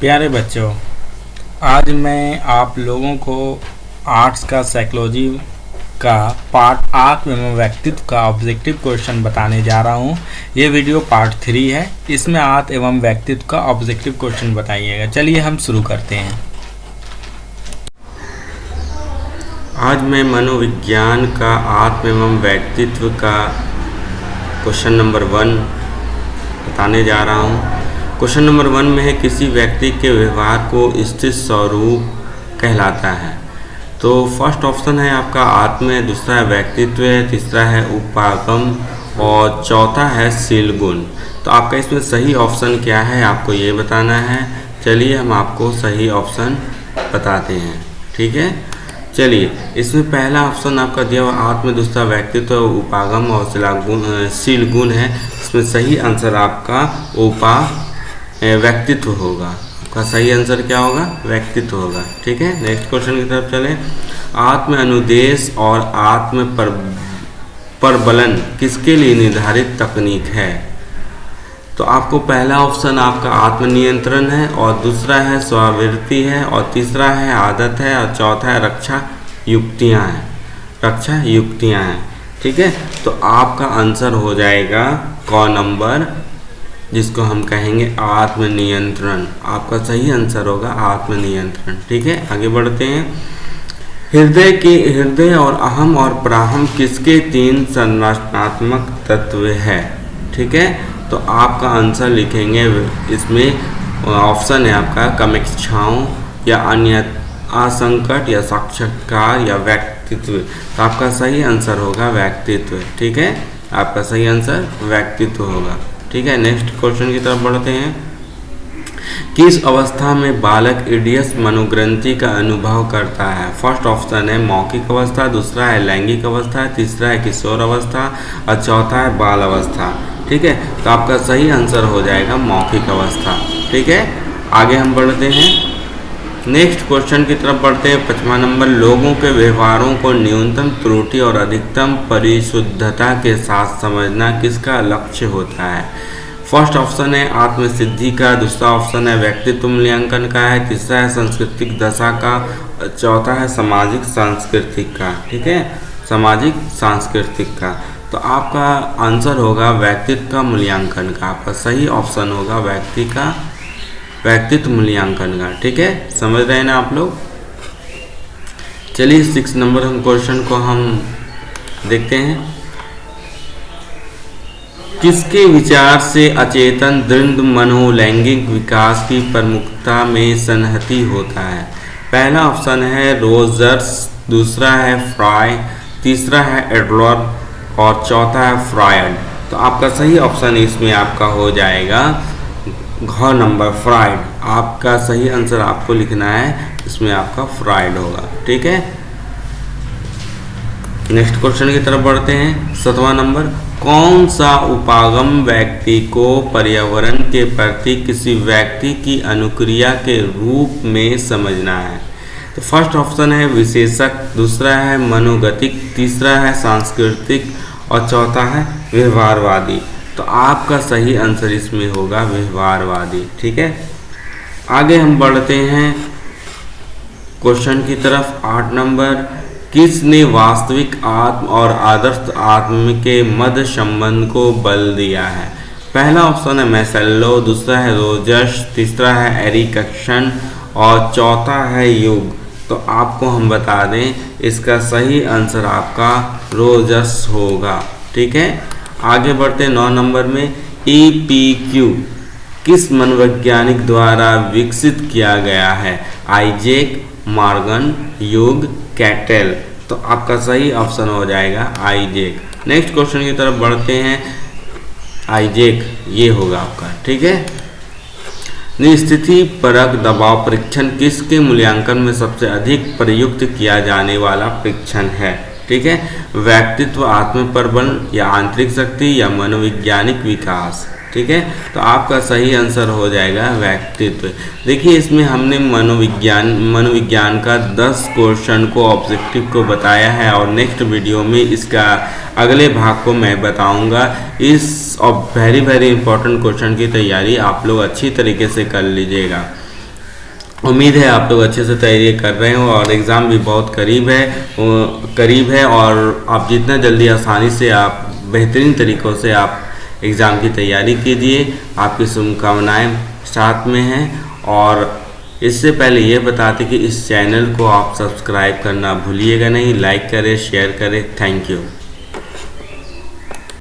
प्यारे बच्चों, आज मैं आप लोगों को आर्ट्स का साइकोलॉजी का पार्ट आत्म एवं व्यक्तित्व का ऑब्जेक्टिव क्वेश्चन बताने जा रहा हूँ। ये वीडियो पार्ट 3 है। इसमें आत्म एवं व्यक्तित्व का ऑब्जेक्टिव क्वेश्चन बताइएगा। चलिए हम शुरू करते हैं। आज मैं मनोविज्ञान का आत्म एवं व्यक्तित्व का क्वेश्चन नंबर 1 बताने जा रहा हूँ। क्वेश्चन नंबर 1 में है किसी व्यक्ति के व्यवहार को स्थिर स्वरूप कहलाता है। तो फर्स्ट ऑप्शन है आपका आत्म है, दूसरा है व्यक्तित्व है, तीसरा है उपागम और चौथा है शील गुण। तो आपका इसमें सही ऑप्शन क्या है आपको ये बताना है। चलिए हम आपको सही ऑप्शन बताते हैं, ठीक है। चलिए, इसमें पहला ऑप्शन आपका दिया हुआ आत्म, दूसरा व्यक्तित्व, उपागम और शील गुण है। इसमें सही आंसर आपका व्यक्तित्व होगा। आपका सही आंसर क्या होगा? व्यक्तित्व होगा, ठीक है। नेक्स्ट क्वेश्चन की तरफ चले। आत्म अनुदेश और आत्म प्रबलन किसके लिए निर्धारित तकनीक है? तो आपको पहला ऑप्शन आपका आत्मनियंत्रण है और दूसरा है स्ववृत्ति है और तीसरा है आदत है और चौथा है रक्षा युक्तियाँ हैं, ठीक है। तो आपका आंसर हो जाएगा क नंबर, जिसको हम कहेंगे आत्मनियंत्रण। आपका सही आंसर होगा आत्मनियंत्रण, ठीक है। आगे बढ़ते हैं। हृदय और अहम और प्राहम किसके 3 संरचनात्मक तत्व है? ठीक है। तो आपका आंसर लिखेंगे, इसमें ऑप्शन है आपका कामेक्षाओं या अन्य असंकट या साक्षात्कार या व्यक्तित्व। तो आपका सही आंसर होगा व्यक्तित्व, ठीक है। आपका सही आंसर व्यक्तित्व होगा, ठीक है। नेक्स्ट क्वेश्चन की तरफ बढ़ते हैं। किस अवस्था में बालक ईडियस मनोग्रंथि का अनुभव करता है? फर्स्ट ऑप्शन है मौखिक अवस्था, दूसरा है लैंगिक अवस्था, तीसरा है किशोर अवस्था और चौथा है बाल अवस्था, ठीक है। तो आपका सही आंसर हो जाएगा मौखिक अवस्था, ठीक है। आगे हम बढ़ते हैं। नेक्स्ट क्वेश्चन की तरफ बढ़ते हैं। 5वां नंबर, लोगों के व्यवहारों को न्यूनतम त्रुटि और अधिकतम परिशुद्धता के साथ समझना किसका लक्ष्य होता है? फर्स्ट ऑप्शन है आत्मसिद्धि का, दूसरा ऑप्शन है व्यक्तित्व मूल्यांकन का है, तीसरा है सांस्कृतिक दशा का, चौथा है सामाजिक सांस्कृतिक का, ठीक है। सामाजिक सांस्कृतिक का। तो आपका आंसर होगा व्यक्तित्व का मूल्यांकन का। आपका सही ऑप्शन होगा व्यक्तित्व मूल्यांकन का, ठीक है। समझ रहे हैं ना आप लोग? चलिए 6 नंबर हम क्वेश्चन को हम देखते हैं। किसके विचार से अचेतन दृढ़ मनोलैंगिक विकास की प्रमुखता में संहति होता है? पहला ऑप्शन है रोजर्स, दूसरा है फ्राय, तीसरा है एडलर और चौथा है फ्रायड। तो आपका सही ऑप्शन इसमें आपका हो जाएगा घ नंबर फ्रायड। आपका सही आंसर आपको लिखना है, इसमें आपका फ्रायड होगा, ठीक है। नेक्स्ट क्वेश्चन की तरफ बढ़ते हैं। 7वां नंबर, कौन सा उपागम व्यक्ति को पर्यावरण के प्रति किसी व्यक्ति की अनुक्रिया के रूप में समझना है? तो फर्स्ट ऑप्शन है विशेषक, दूसरा है मनोगतिक, तीसरा है सांस्कृतिक और चौथा है व्यवहारवादी। तो आपका सही आंसर इसमें होगा व्यवहारवादी, ठीक है। आगे हम बढ़ते हैं क्वेश्चन की तरफ। 8 नंबर, किसने वास्तविक आत्म और आदर्श आत्म के मध्य संबंध को बल दिया है? पहला ऑप्शन है मैसेल्लो, दूसरा है रोजर्स, तीसरा है एरिकसन और चौथा है युग। तो आपको हम बता दें, इसका सही आंसर आपका रोजर्स होगा, ठीक है। आगे बढ़ते हैं 9 नंबर में। EPQ किस मनोवैज्ञानिक द्वारा विकसित किया गया है? आइजैक, मॉर्गन, युग, कैटेल। तो आपका सही ऑप्शन हो जाएगा आइजैक। नेक्स्ट क्वेश्चन की तरफ बढ़ते हैं। आइजैक ये होगा आपका, ठीक है। निस्थिति परक दबाव परीक्षण किसके मूल्यांकन में सबसे अधिक प्रयुक्त किया जाने वाला परीक्षण है? ठीक है। व्यक्तित्व, आत्म प्रबल या आंतरिक शक्ति या मनोवैज्ञानिक विकास, ठीक है। तो आपका सही आंसर हो जाएगा व्यक्तित्व। देखिए, इसमें हमने मनोविज्ञान का 10 क्वेश्चन को ऑब्जेक्टिव को बताया है और नेक्स्ट वीडियो में इसका अगले भाग को मैं बताऊंगा। इस वेरी इंपॉर्टेंट क्वेश्चन की तैयारी आप लोग अच्छी तरीके से कर लीजिएगा। उम्मीद है आप लोग अच्छे से तैयारी कर रहे हो और एग्ज़ाम भी बहुत करीब है और आप जितना जल्दी आसानी से आप बेहतरीन तरीक़ों से आप एग्ज़ाम की तैयारी कीजिए। आपकी शुभकामनाएं साथ में हैं। और इससे पहले ये बताते कि इस चैनल को आप सब्सक्राइब करना भूलिएगा नहीं, लाइक करें, शेयर करें। Thank you.